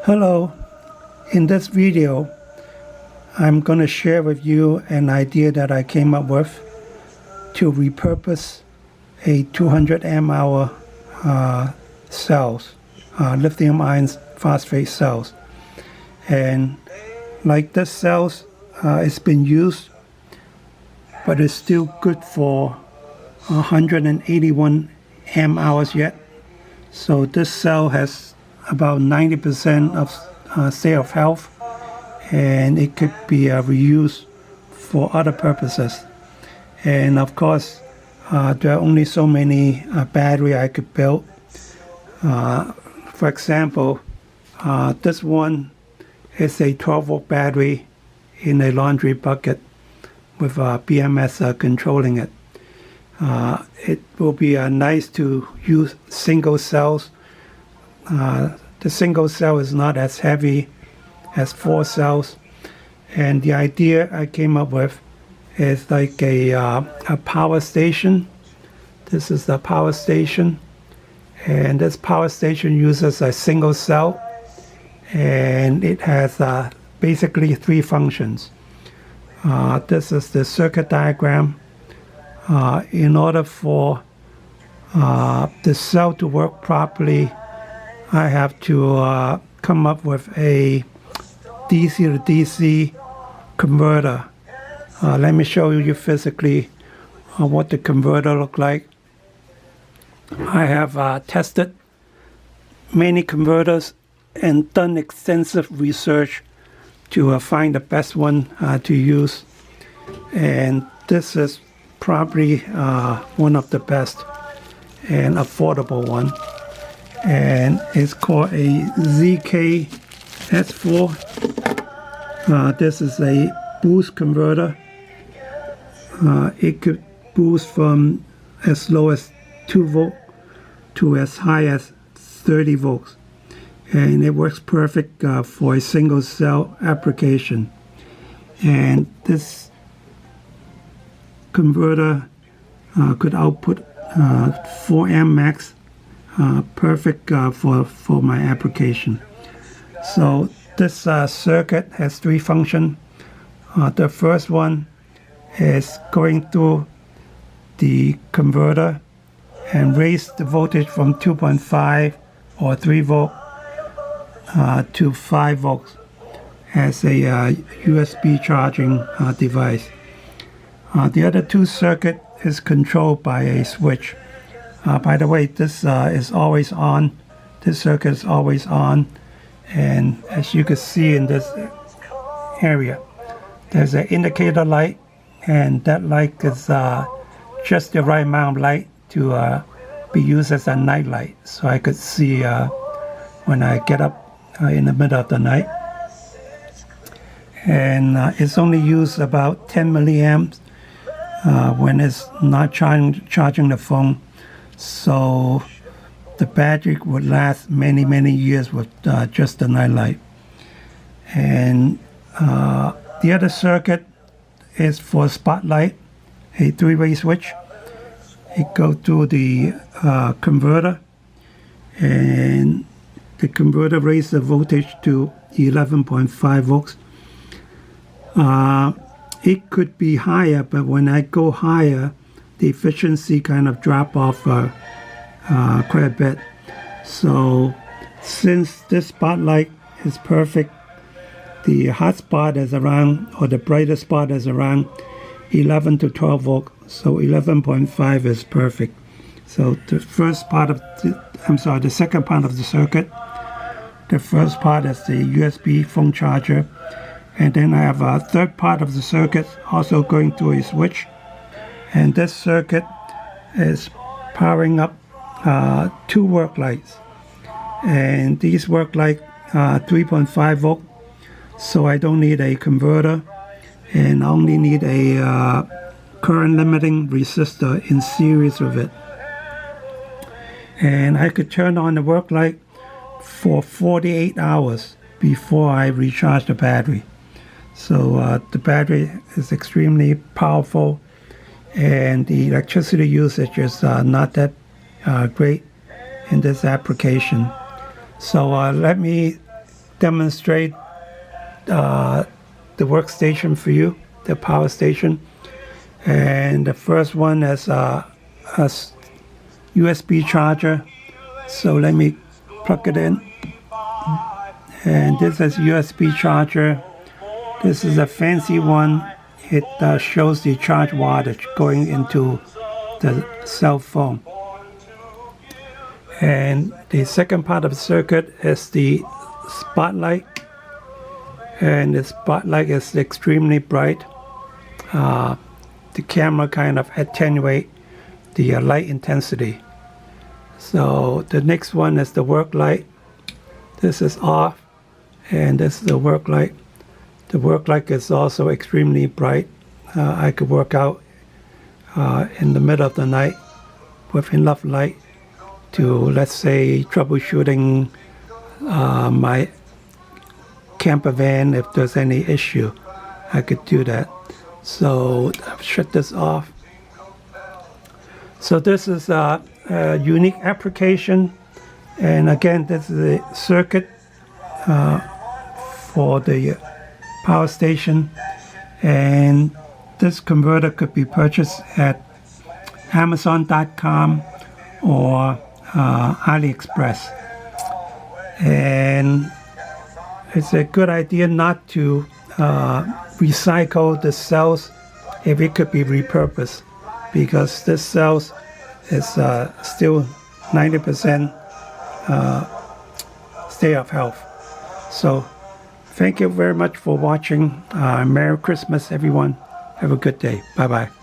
Hello, in this video I'm going to share with you an idea that I came up with to repurpose a 200 amp-hour cells, lithium iron phosphate cells. And like this cells, it's been used, but it's still good for 181 amp hours yet. So this cell has about 90% of state of health, and it could be reused for other purposes. And of course, there are only so many battery I could build. For example, this one is a 12-volt battery in a laundry bucket with BMS controlling it. It will be nice to use single cells. The single cell is not as heavy as 4 cells, and the idea I came up with is like a power station. This is the power station, and this power station uses a single cell, and it has basically 3 functions. This is the circuit diagram. In order for the cell to work properly, I have to come up with a DC to DC converter. Let me show you physically what the converter looks like. I have tested many converters and done extensive research to find the best one to use, and this is probably one of the best and affordable one, and it's called a ZK-S4. This is a boost converter. It could boost from as low as 2 volt to as high as 30 volts, and it works perfect for a single cell application. And this converter could output 4 amp max, perfect for my application. So this circuit has 3 functions. The first one is going through the converter and raise the voltage from 2.5 or 3 volt to 5 volts as a USB charging device. The other 2 circuit is controlled by a switch. By the way, this is always on. This circuit is always on, and as you can see in this area, there's an indicator light, and that light is just the right amount of light to be used as a night light, so I could see when I get up in the middle of the night. And it's only used about 10 milliamps when it's not charging the phone, so the battery would last many years with just the night light. And the other circuit is for spotlight, a 3-way switch. It goes through the converter, and the converter raises the voltage to 11.5 volts. It could be higher, but when I go higher, the efficiency kind of drop off quite a bit. So since this spotlight is perfect, the hot spot is around, or the brightest spot is around 11 to 12 volt. So 11.5 is perfect. So the first part of the second part of the circuit, the first part is the USB phone charger. And then I have a third part of the circuit also going through a switch. And this circuit is powering up 2 work lights. And these work light 3.5 volt. So I don't need a converter, and I only need a current limiting resistor in series with it. And I could turn on the work light for 48 hours before I recharge the battery. So the battery is extremely powerful, and the electricity usage is not that great in this application. So let me demonstrate the workstation for you, the power station. And the first one is a USB charger. So let me plug it in. And this is USB charger. This is a fancy one. It shows the charge wattage going into the cell phone. And the second part of the circuit is the spotlight. And the spotlight is extremely bright. The camera kind of attenuate the light intensity. So the next one is the work light. This is off, and this is the work light. The work light is also extremely bright. I could work out in the middle of the night with enough light to, let's say, troubleshooting my camper van. If there's any issue, I could do that. So I've shut this off. So this is a unique application, and again, this is the circuit for the power station, and this converter could be purchased at Amazon.com or AliExpress. And it's a good idea not to recycle the cells if it could be repurposed, because this cells is still 90% state of health. So thank you very much for watching. Merry Christmas, everyone. Have a good day. Bye-bye.